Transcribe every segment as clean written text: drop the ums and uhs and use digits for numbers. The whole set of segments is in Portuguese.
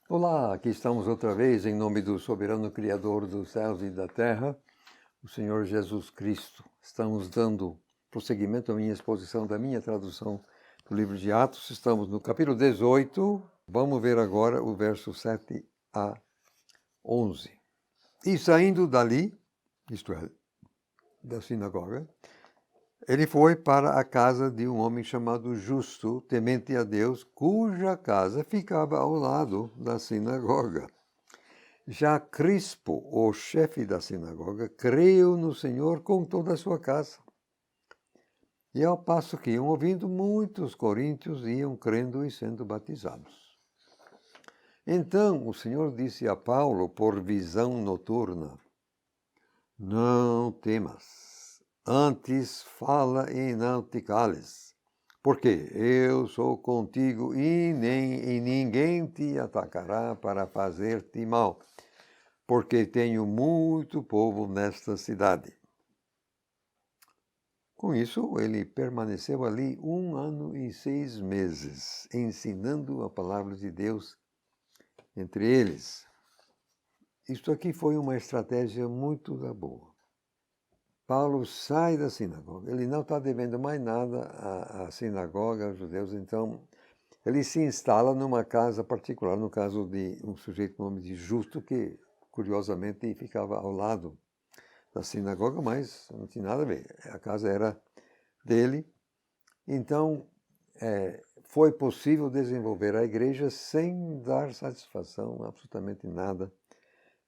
Olá, aqui estamos outra vez em nome do soberano Criador dos céus e da terra, o Senhor Jesus Cristo. Estamos dando prosseguimento à minha exposição da minha tradução do livro de Atos. Estamos no capítulo 18. Vamos ver agora o verso 7 a 11. E saindo dali, isto é, da sinagoga, ele foi para a casa de um homem chamado Justo, temente a Deus, cuja casa ficava ao lado da sinagoga. Já Crispo, o chefe da sinagoga, creu no Senhor com toda a sua casa. E ao passo que iam ouvindo, muitos coríntios iam crendo e sendo batizados. Então o Senhor disse a Paulo por visão noturna: Não temas, antes fala e não te cales, porque eu sou contigo e ninguém te atacará para fazer-te mal, porque tenho muito povo nesta cidade. Com isso, ele permaneceu ali 1 ano e 6 meses, ensinando a palavra de Deus entre eles. Isto aqui foi uma estratégia muito boa. Paulo sai da sinagoga, ele não está devendo mais nada à sinagoga, aos judeus, então ele se instala numa casa particular, no caso de um sujeito com nome de Justo, que curiosamente ficava ao lado da sinagoga, mas não tinha nada a ver, a casa era dele. Então, foi possível desenvolver a igreja sem dar satisfação absolutamente nada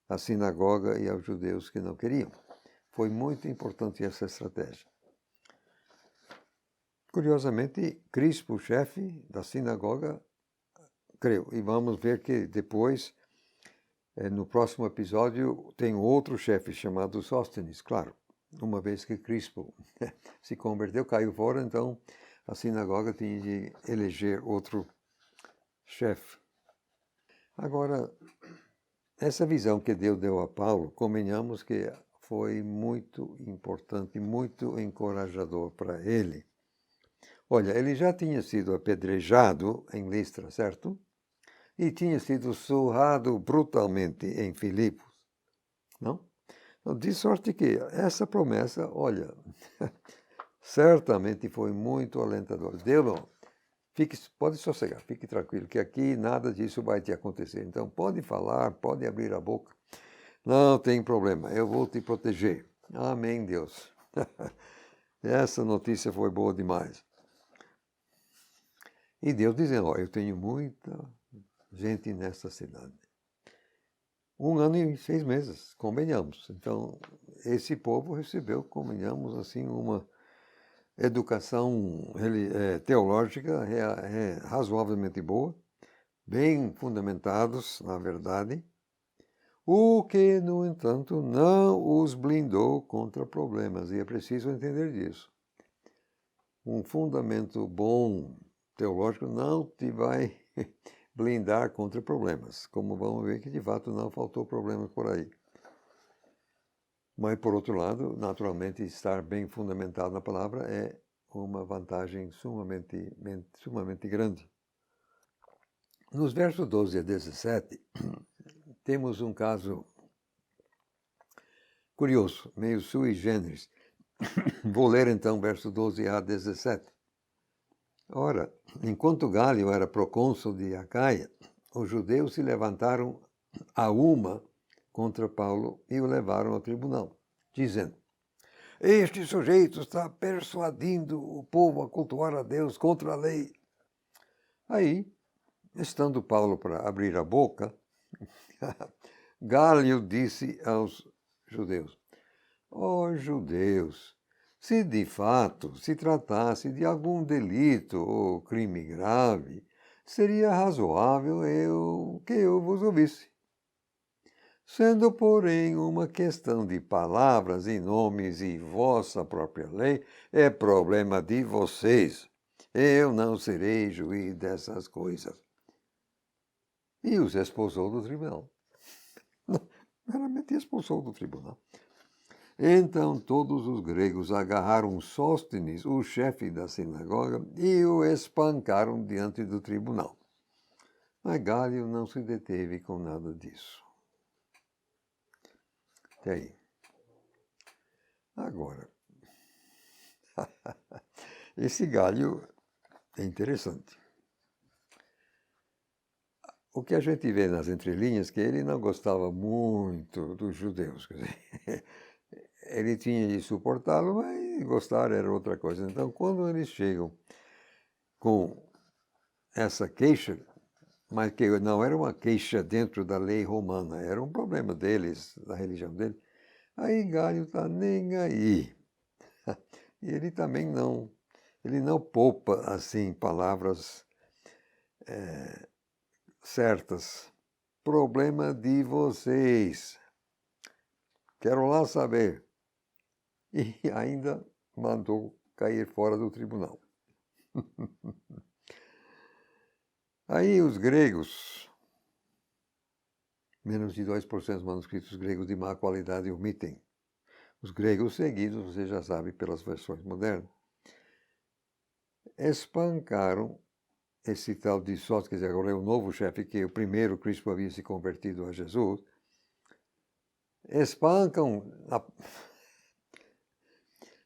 à sinagoga e aos judeus que não queriam. Foi muito importante essa estratégia. Curiosamente, Crispo, o chefe da sinagoga, creu. E vamos ver que depois, no próximo episódio, tem outro chefe chamado Sóstenes, claro. Uma vez que Crispo se converteu, caiu fora, então a sinagoga tinha de eleger outro chefe. Agora, essa visão que Deus deu a Paulo, convenhamos que foi muito importante, muito encorajador para ele. Olha, ele já tinha sido apedrejado em Listra, certo? E tinha sido surrado brutalmente em Filipos, não? Então, de sorte que essa promessa, olha, certamente foi muito alentadora. Deus, pode sossegar, fique tranquilo, que aqui nada disso vai te acontecer. Então, pode falar, pode abrir a boca. Não tem problema, eu vou te proteger. Amém, Deus. Essa notícia foi boa demais. E Deus dizendo, eu tenho muita gente nessa cidade. 1 ano e 6 meses, convenhamos. Então, esse povo recebeu, convenhamos, assim, uma educação teológica razoavelmente boa, bem fundamentados, na verdade, o que, no entanto, não os blindou contra problemas, e é preciso entender disso. Um fundamento bom teológico não te vai blindar contra problemas, como vamos ver que de fato não faltou problemas por aí. Mas, por outro lado, naturalmente, estar bem fundamentado na palavra é uma vantagem sumamente grande. Nos versos 12 a 17, temos um caso curioso, meio sui generis. Vou ler então versos 12 a 17. Ora, enquanto Gálio era procônsul de Acaia, os judeus se levantaram a uma contra Paulo e o levaram ao tribunal, dizendo: Este sujeito está persuadindo o povo a cultuar a Deus contra a lei. Aí, estando Paulo para abrir a boca, Gálio disse aos judeus: Ó judeus, se de fato se tratasse de algum delito ou crime grave, seria razoável que eu vos ouvisse. Sendo, porém, uma questão de palavras e nomes e vossa própria lei, é problema de vocês. Eu não serei juiz dessas coisas. E os expulsou do tribunal. Meramente expulsou do tribunal. Então todos os gregos agarraram Sóstenes, o chefe da sinagoga, e o espancaram diante do tribunal. Mas Galho não se deteve com nada disso. Até aí. Agora, esse Galho é interessante. O que a gente vê nas entrelinhas é que ele não gostava muito dos judeus. Quer dizer, ele tinha de suportá-lo, mas gostar era outra coisa. Então, quando eles chegam com essa queixa, mas que não era uma queixa dentro da lei romana, era um problema deles, da religião deles, aí Galho está nem aí. E ele também ele não poupa, assim, palavras certas. Problema de vocês. Quero lá saber. E ainda mandou cair fora do tribunal. Aí os gregos, menos de 2% dos manuscritos gregos de má qualidade omitem. Os gregos seguidos, você já sabe, pelas versões modernas, espancaram esse tal de Sócrates, quer dizer, agora é o novo chefe, que o primeiro Cristo havia se convertido a Jesus, espancam.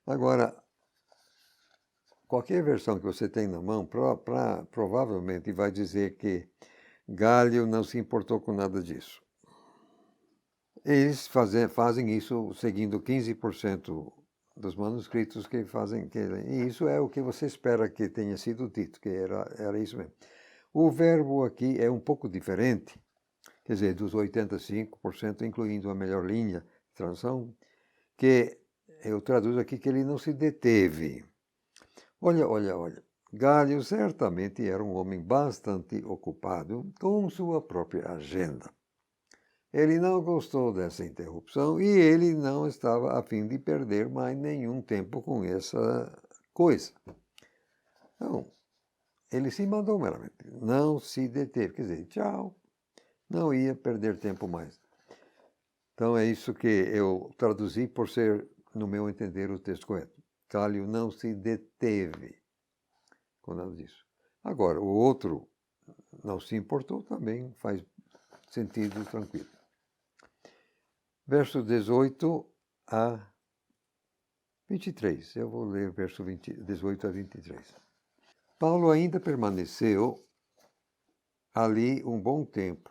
Agora, qualquer versão que você tem na mão, provavelmente vai dizer que Galho não se importou com nada disso. Eles fazem isso seguindo 15% dos manuscritos que fazem. E isso é o que você espera que tenha sido dito, que era isso mesmo. O verbo aqui é um pouco diferente, quer dizer, dos 85%, incluindo a melhor linha de tradução, que eu traduzo aqui que ele não se deteve. Olha. Galho certamente era um homem bastante ocupado com sua própria agenda. Ele não gostou dessa interrupção e ele não estava a fim de perder mais nenhum tempo com essa coisa. Então, ele se mandou meramente, não se deteve, quer dizer, tchau, não ia perder tempo mais. Então é isso que eu traduzi por ser, no meu entender, o texto correto. Galho não se deteve com nada disso. Agora, o outro não se importou também, faz sentido tranquilo. Verso 18 a 23. Eu vou ler verso 18 a 23. Paulo ainda permaneceu ali um bom tempo.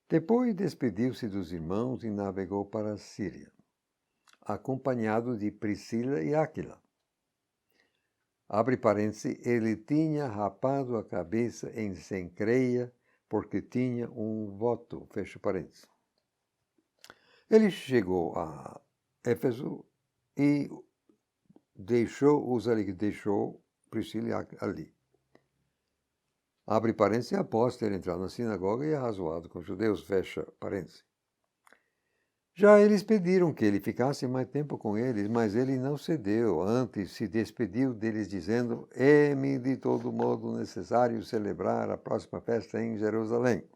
Depois despediu-se dos irmãos e navegou para a Síria, acompanhado de Priscila e Áquila. Abre parênteses, ele tinha rapado a cabeça em Cencreia porque tinha um voto, fecha parênteses. Ele chegou a Éfeso e deixou Priscila e Áquila ali. Abre parênteses, após ter entrado na sinagoga e arrazoado com os judeus, fecha parênteses. Já eles pediram que ele ficasse mais tempo com eles, mas ele não cedeu. Antes se despediu deles dizendo: é-me de todo modo necessário celebrar a próxima festa em Jerusalém.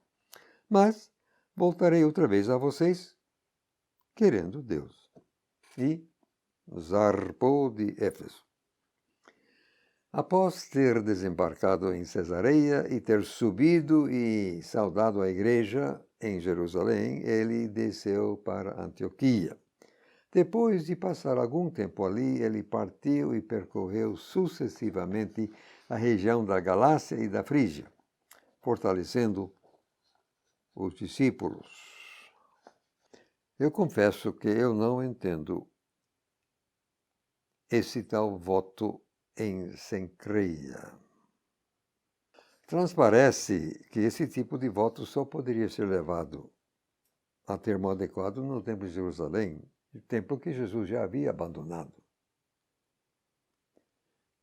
Mas voltarei outra vez a vocês, querendo Deus. E zarpou de Éfeso. Após ter desembarcado em Cesareia e ter subido e saudado a igreja em Jerusalém, ele desceu para Antioquia. Depois de passar algum tempo ali, ele partiu e percorreu sucessivamente a região da Galácia e da Frígia, fortalecendo os discípulos. Eu confesso que eu não entendo esse tal voto em Cencreia. Transparece que esse tipo de voto só poderia ser levado a termo adequado no Templo de Jerusalém, o templo que Jesus já havia abandonado.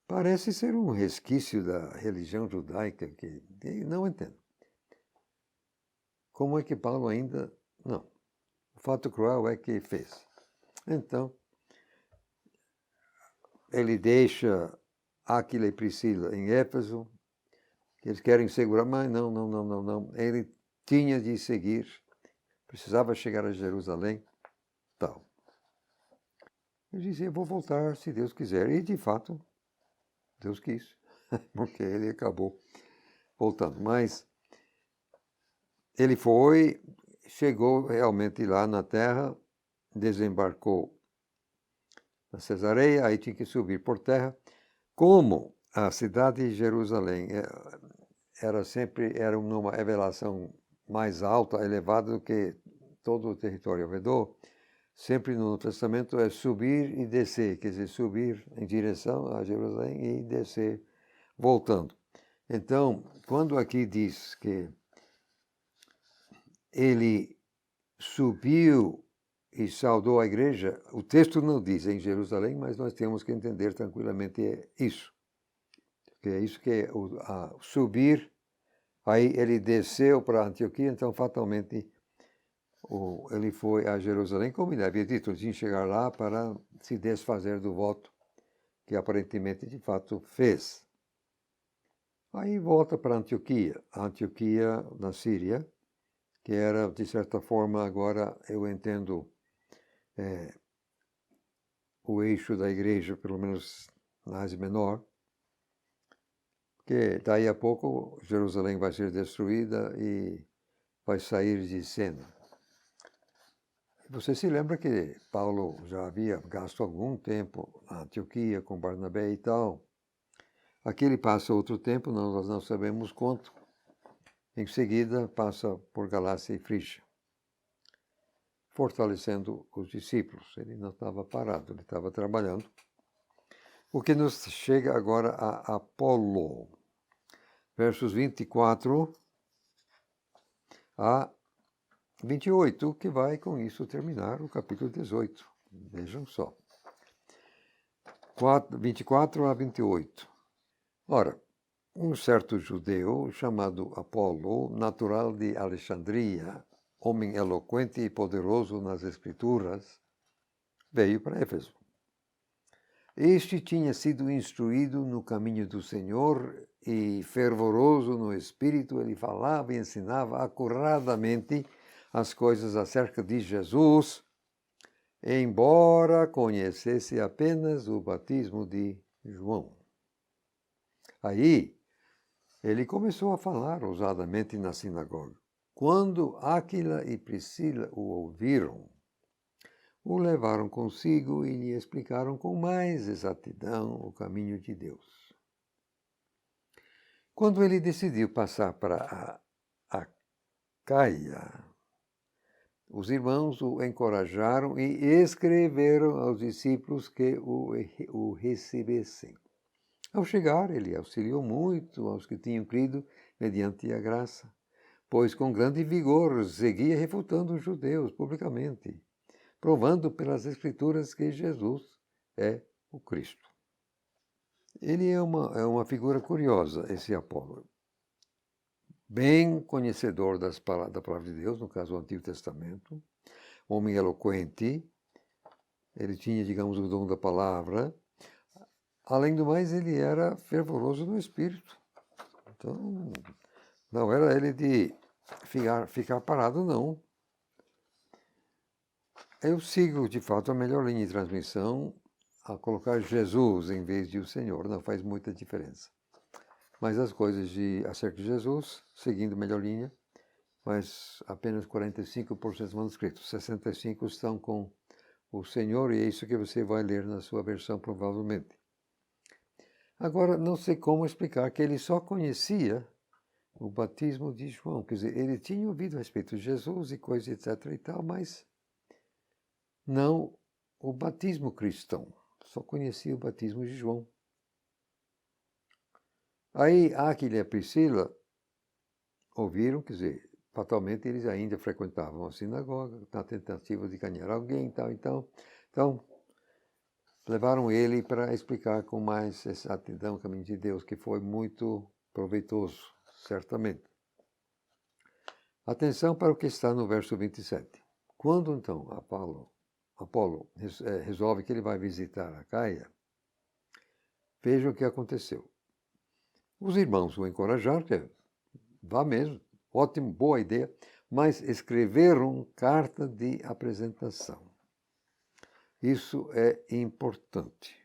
Parece ser um resquício da religião judaica que não entendo. Como é que Paulo ainda... Não. O fato cruel é que fez. Então, ele deixa Áquila e Priscila em Éfeso, que eles querem segurar, mas não. Ele tinha de seguir, precisava chegar a Jerusalém, tal. Ele dizia, vou voltar se Deus quiser. E, de fato, Deus quis, porque ele acabou voltando. Mas ele chegou realmente lá na terra, desembarcou na Cesareia, aí tinha que subir por terra. Como a cidade de Jerusalém era numa elevação mais alta, elevada do que todo o território ao redor, sempre no Novo Testamento é subir e descer, quer dizer, subir em direção a Jerusalém e descer voltando. Então, quando aqui diz que ele subiu e saudou a igreja, o texto não diz em Jerusalém, mas nós temos que entender tranquilamente isso. Que é isso que é subir, aí ele desceu para Antioquia, então fatalmente ele foi a Jerusalém, como ele havia dito, ele tinha que chegar lá para se desfazer do voto que aparentemente de fato fez. Aí volta para Antioquia, na Síria, que era, de certa forma, agora eu entendo o eixo da igreja, pelo menos na Ásia Menor, que daí a pouco Jerusalém vai ser destruída e vai sair de cena. Você se lembra que Paulo já havia gasto algum tempo na Antioquia com Barnabé e tal. Aqui ele passa outro tempo, nós não sabemos quanto. Em seguida passa por Galácia e Frígia, fortalecendo os discípulos. Ele não estava parado, ele estava trabalhando. O que nos chega agora a Apolo, versos 24 a 28, que vai com isso terminar o capítulo 18. Vejam só. 24 a 28. Ora, um certo judeu chamado Apolo, natural de Alexandria, homem eloquente e poderoso nas Escrituras, veio para Éfeso. Este tinha sido instruído no caminho do Senhor e fervoroso no espírito, ele falava e ensinava acuradamente as coisas acerca de Jesus, embora conhecesse apenas o batismo de João. Aí, ele começou a falar ousadamente na sinagoga. Quando Áquila e Priscila o ouviram, o levaram consigo e lhe explicaram com mais exatidão o caminho de Deus. Quando ele decidiu passar para a Acaia, os irmãos o encorajaram e escreveram aos discípulos que o recebessem. Ao chegar, ele auxiliou muito aos que tinham crido mediante a graça, pois com grande vigor seguia refutando os judeus publicamente, provando pelas Escrituras que Jesus é o Cristo. Ele é uma figura curiosa, esse Apolo. Bem conhecedor da palavra de Deus, no caso do Antigo Testamento, homem eloquente, ele tinha, digamos, o dom da palavra. Além do mais, ele era fervoroso no espírito. Então, não era ele de ficar parado, não. Eu sigo, de fato, a melhor linha de transmissão a colocar Jesus em vez de o Senhor. Não faz muita diferença. Mas as coisas acerca de Jesus, seguindo a melhor linha, mas apenas 45% dos manuscritos. 65% estão com o Senhor, e é isso que você vai ler na sua versão, provavelmente. Agora, não sei como explicar que ele só conhecia o batismo de João. Quer dizer, ele tinha ouvido a respeito de Jesus e coisas, etc. e tal, mas não o batismo cristão. Só conhecia o batismo de João. Aí, Áquila e a Priscila ouviram, quer dizer, fatalmente eles ainda frequentavam a sinagoga, na tentativa de ganhar alguém e tal. Então, levaram ele para explicar com mais exatidão o caminho de Deus, que foi muito proveitoso, certamente. Atenção para o que está no verso 27. Quando então Apolo resolve que ele vai visitar a Caia, veja o que aconteceu. Os irmãos o encorajaram, que vá mesmo, ótimo, boa ideia, mas escreveram carta de apresentação. Isso é importante.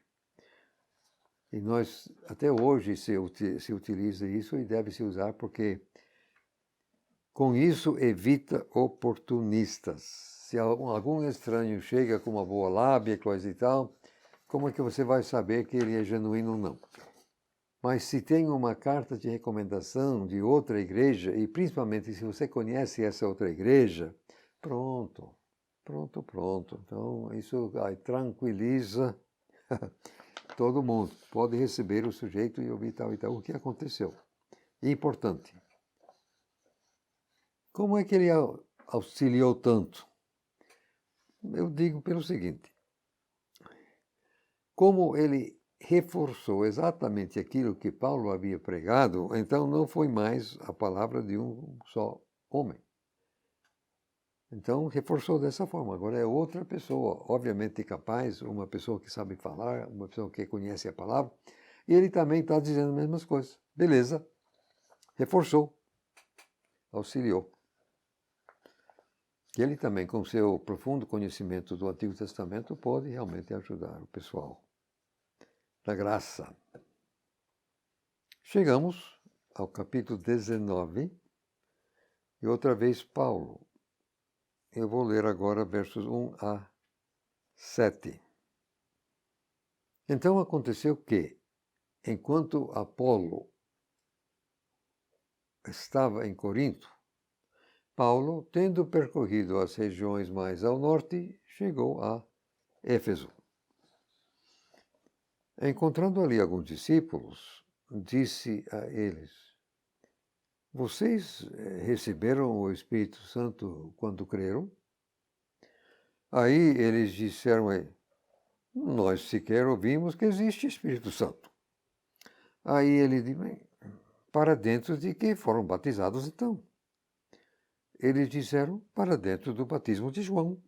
E nós, até hoje, se utiliza isso e deve se usar porque com isso evita oportunistas. Se algum estranho chega com uma boa lábia, coisa e tal, como é que você vai saber que ele é genuíno ou não? Mas se tem uma carta de recomendação de outra igreja, e principalmente se você conhece essa outra igreja, pronto. Então, isso aí tranquiliza todo mundo. Pode receber o sujeito e ouvir tal e tal. O que aconteceu? Importante. Como é que ele auxiliou tanto? Eu digo pelo seguinte. Como ele reforçou exatamente aquilo que Paulo havia pregado, então não foi mais a palavra de um só homem. Então, reforçou dessa forma. Agora é outra pessoa, obviamente capaz, uma pessoa que sabe falar, uma pessoa que conhece a palavra, e ele também está dizendo as mesmas coisas. Beleza, reforçou, auxiliou. E ele também, com seu profundo conhecimento do Antigo Testamento, pode realmente ajudar o pessoal da graça. Chegamos ao capítulo 19, e outra vez Paulo. Eu vou ler agora versos 1 a 7. Então aconteceu que, enquanto Apolo estava em Corinto, Paulo, tendo percorrido as regiões mais ao norte, chegou a Éfeso. Encontrando ali alguns discípulos, disse a eles: Vocês receberam o Espírito Santo quando creram? Aí eles disseram a ele: Nós sequer ouvimos que existe Espírito Santo. Aí ele disse: Para dentro de que foram batizados então? Eles disseram: Para dentro do batismo de João.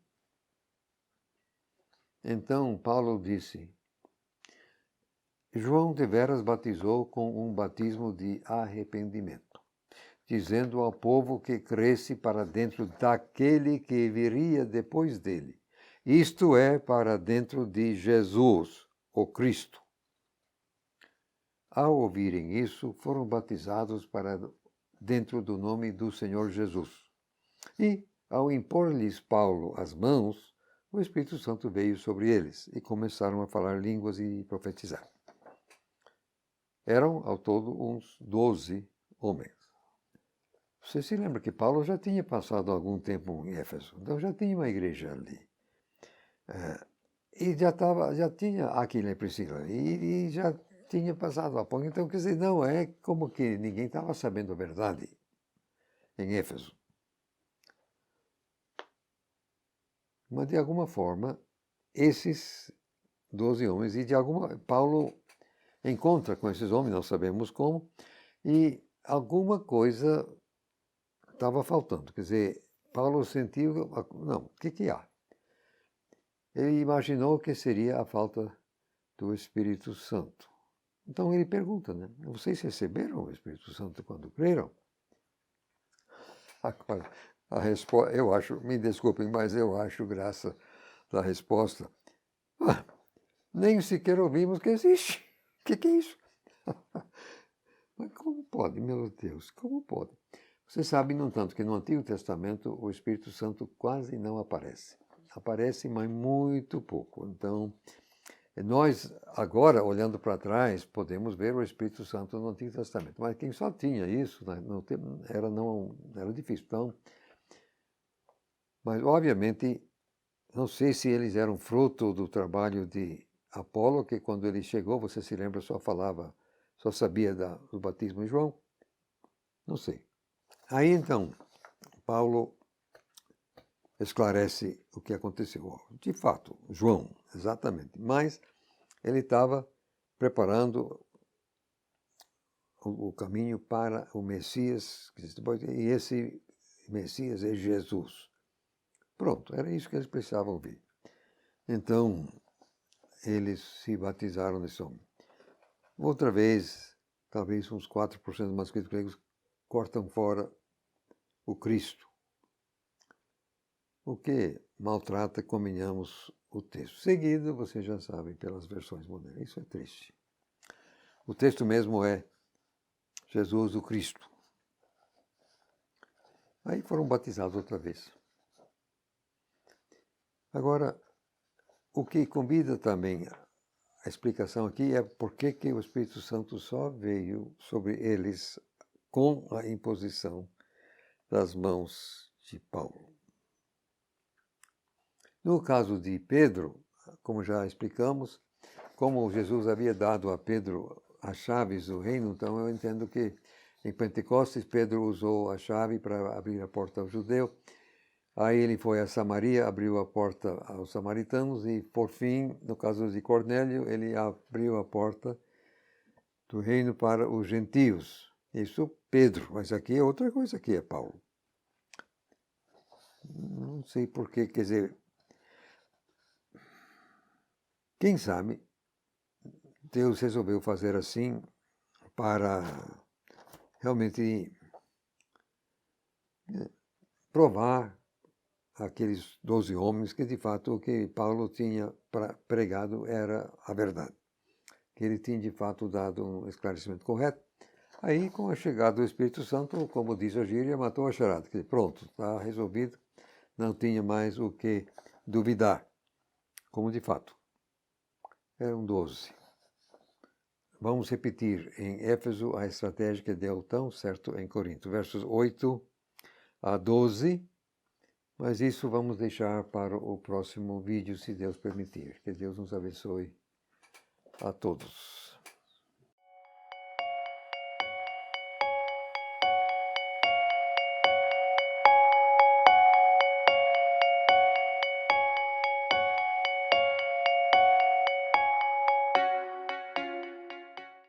Então Paulo disse: João deveras batizou com um batismo de arrependimento, dizendo ao povo que cresce para dentro daquele que viria depois dele, isto é, para dentro de Jesus, o Cristo. Ao ouvirem isso, foram batizados para dentro do nome do Senhor Jesus. E, ao impor-lhes Paulo as mãos, o Espírito Santo veio sobre eles e começaram a falar línguas e profetizar. Eram, ao todo, uns 12 homens. Você se lembra que Paulo já tinha passado algum tempo em Éfeso, então já tinha uma igreja ali. E já tinha Aquila e Priscila, e já tinha passado a ponte. Então, quer dizer, não é como que ninguém estava sabendo a verdade em Éfeso. Mas, de alguma forma, esses 12 homens, Paulo encontra com esses homens, não sabemos como, e alguma coisa estava faltando. Quer dizer, Paulo sentiu, não, o que há? Ele imaginou que seria a falta do Espírito Santo. Então ele pergunta, né? Vocês receberam o Espírito Santo quando creram? Agora, a resposta, eu acho, me desculpem, mas eu acho graça da resposta. Nem sequer ouvimos que existe. O que é isso? Mas como pode, meu Deus, como pode? Você sabe, no entanto, que no Antigo Testamento o Espírito Santo quase não aparece. Aparece, mas muito pouco. Então, nós, agora, olhando para trás, podemos ver o Espírito Santo no Antigo Testamento. Mas quem só tinha isso, né, era difícil. Então, mas, obviamente, não sei se eles eram fruto do trabalho de Apolo, que quando ele chegou, você se lembra, só sabia do batismo de João. Não sei. Aí, então, Paulo esclarece o que aconteceu. De fato, João, exatamente. Mas ele estava preparando o caminho para o Messias, e esse Messias é Jesus. Pronto, era isso que eles precisavam ouvir. Então, eles se batizaram nesse homem. Outra vez, talvez uns 4% dos manuscritos gregos cortam fora o Cristo, o que maltrata, convenhamos, o texto. Seguido, vocês já sabem, pelas versões modernas. Isso é triste. O texto mesmo é Jesus o Cristo. Aí foram batizados outra vez. Agora, o que convida também a explicação aqui é por que o Espírito Santo só veio sobre eles com a imposição das mãos de Paulo. No caso de Pedro, como já explicamos, como Jesus havia dado a Pedro as chaves do reino, então eu entendo que em Pentecostes Pedro usou a chave para abrir a porta ao judeu. Aí ele foi a Samaria, abriu a porta aos samaritanos e, por fim, no caso de Cornélio, ele abriu a porta do reino para os gentios. Isso Pedro, mas aqui é outra coisa, aqui é Paulo. Não sei porquê, quer dizer, quem sabe Deus resolveu fazer assim para realmente provar aqueles 12 homens que de fato o que Paulo tinha pregado era a verdade, que ele tinha de fato dado um esclarecimento correto. Aí, com a chegada do Espírito Santo, como diz a gíria, matou a charada. Quer dizer, pronto, está resolvido, não tinha mais o que duvidar, como de fato eram 12. Vamos repetir em Éfeso a estratégia que deu tão certo em Corinto, versos 8 a 12. Mas isso vamos deixar para o próximo vídeo, se Deus permitir. Que Deus nos abençoe a todos.